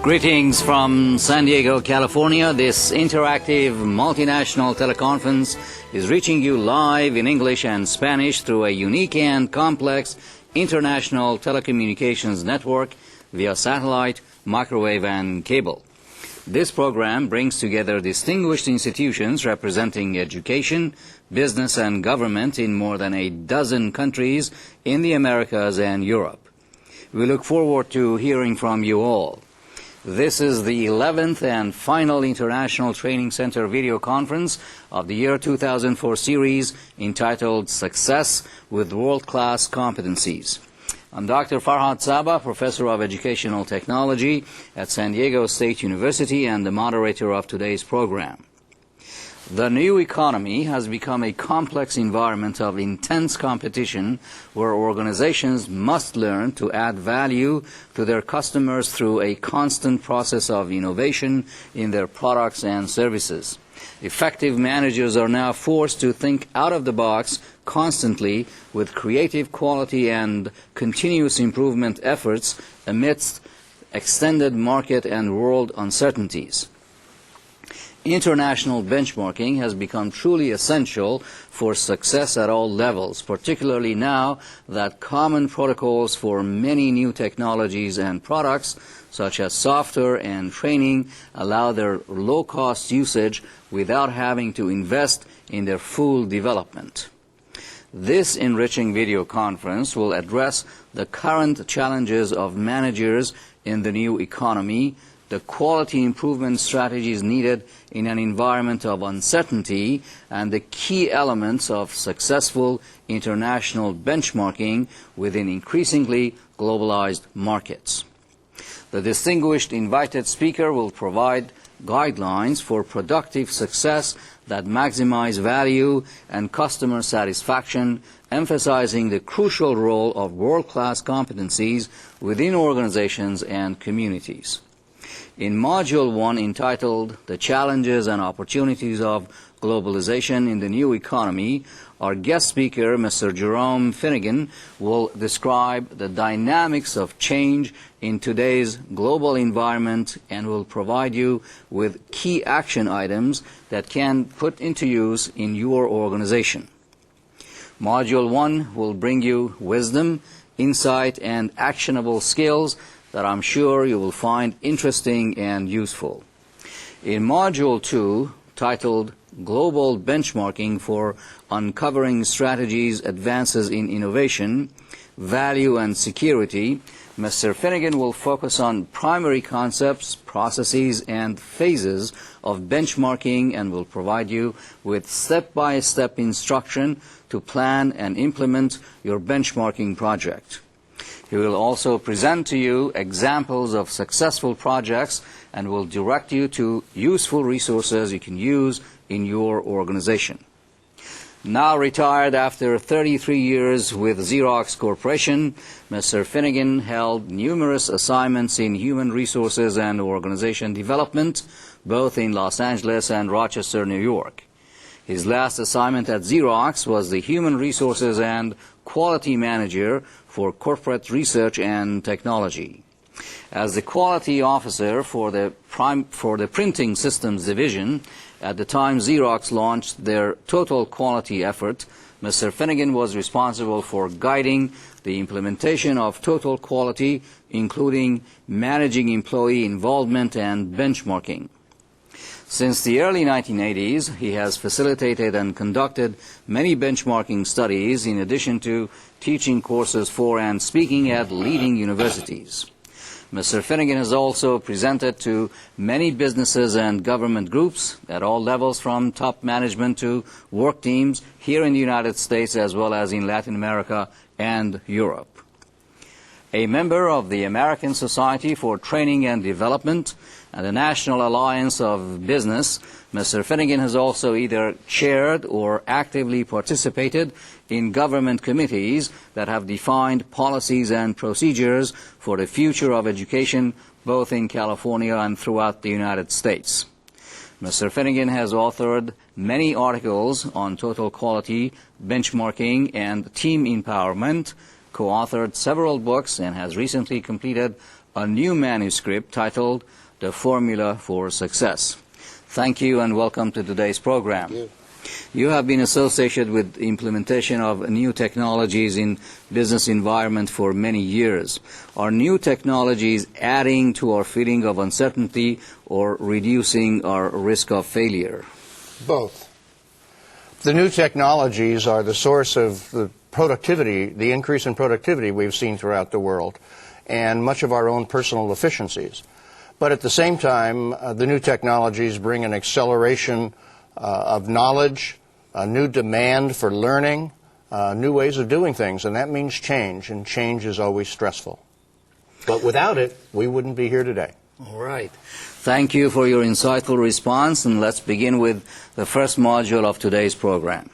Greetings from San Diego, California. This interactive multinational teleconference is reaching you live in English and Spanish through a unique and complex international telecommunications network via satellite, microwave, and cable. This program brings together distinguished institutions representing education, business, and government in more than a dozen countries in the Americas and Europe. We look forward to hearing from you all. This is the 11th and final International Training Center video conference of the year 2004 series entitled Success with World-Class Competencies. I'm Dr. Farhad Saba, Professor of Educational Technology at San Diego State University and the moderator of today's program. The new economy has become a complex environment of intense competition where organizations must learn to add value to their customers through a constant process of innovation in their products and services. Effective managers are now forced to think out of the box constantly with creative quality and continuous improvement efforts amidst extended market and world uncertainties. International benchmarking has become truly essential for success at all levels, particularly now that common protocols for many new technologies and products, such as software and training, allow their low-cost usage without having to invest in their full development. This enriching video conference will address the current challenges of managers in the new economy, the quality improvement strategies needed in an environment of uncertainty, and the key elements of successful international benchmarking within increasingly globalized markets. The distinguished invited speaker will provide guidelines for productive success that maximize value and customer satisfaction, emphasizing the crucial role of world-class competencies within organizations and communities. In Module 1, entitled The Challenges and Opportunities of Globalization in the New Economy, our guest speaker, Mr. Jerome Finnigan, will describe the dynamics of change in today's global environment and will provide you with key action items that can put into use in your organization. Module 1 will bring you wisdom, insight, and actionable skills that I'm sure you will find interesting and useful. In Module 2, titled Global Benchmarking for Uncovering Strategies, Advances in Innovation, Value and Security, Mr. Finnigan will focus on primary concepts, processes, and phases of benchmarking and will provide you with step-by-step instruction to plan and implement your benchmarking project. He will also present to you examples of successful projects and will direct you to useful resources you can use in your organization. Now retired after 33 years with Xerox Corporation, Mr. Finnigan held numerous assignments in human resources and organization development, both in Los Angeles and Rochester, New York. His last assignment at Xerox was the Human Resources and Quality Manager for Corporate Research and Technology. As the Quality Officer for the Printing Systems Division, at the time Xerox launched their Total Quality effort, Mr. Finnigan was responsible for guiding the implementation of Total Quality, including managing employee involvement and benchmarking. Since the early 1980s, he has facilitated and conducted many benchmarking studies in addition to teaching courses for and speaking at leading universities. Mr. Finnigan has also presented to many businesses and government groups at all levels, from top management to work teams here in the United States as well as in Latin America and Europe. A member of the American Society for Training and Development and the National Alliance of Business, Mr. Finnigan has also either chaired or actively participated in government committees that have defined policies and procedures for the future of education both in California and throughout the United States. Mr. Finnigan has authored many articles on total quality, benchmarking, and team empowerment, co-authored several books, and has recently completed a new manuscript titled The Formula for Success. Thank you and welcome to today's program. Thank you. You have been associated with the implementation of new technologies in business environment for many years. Are new technologies adding to our feeling of uncertainty or reducing our risk of failure? Both. The new technologies are the source of the productivity, the increase in productivity we've seen throughout the world, and much of our own personal efficiencies. But at the same time, the new technologies bring an acceleration of knowledge, a new demand for learning, new ways of doing things, and that means change, and change is always stressful. But without it, we wouldn't be here today. All right. Thank you for your insightful response, and let's begin with the first module of today's program.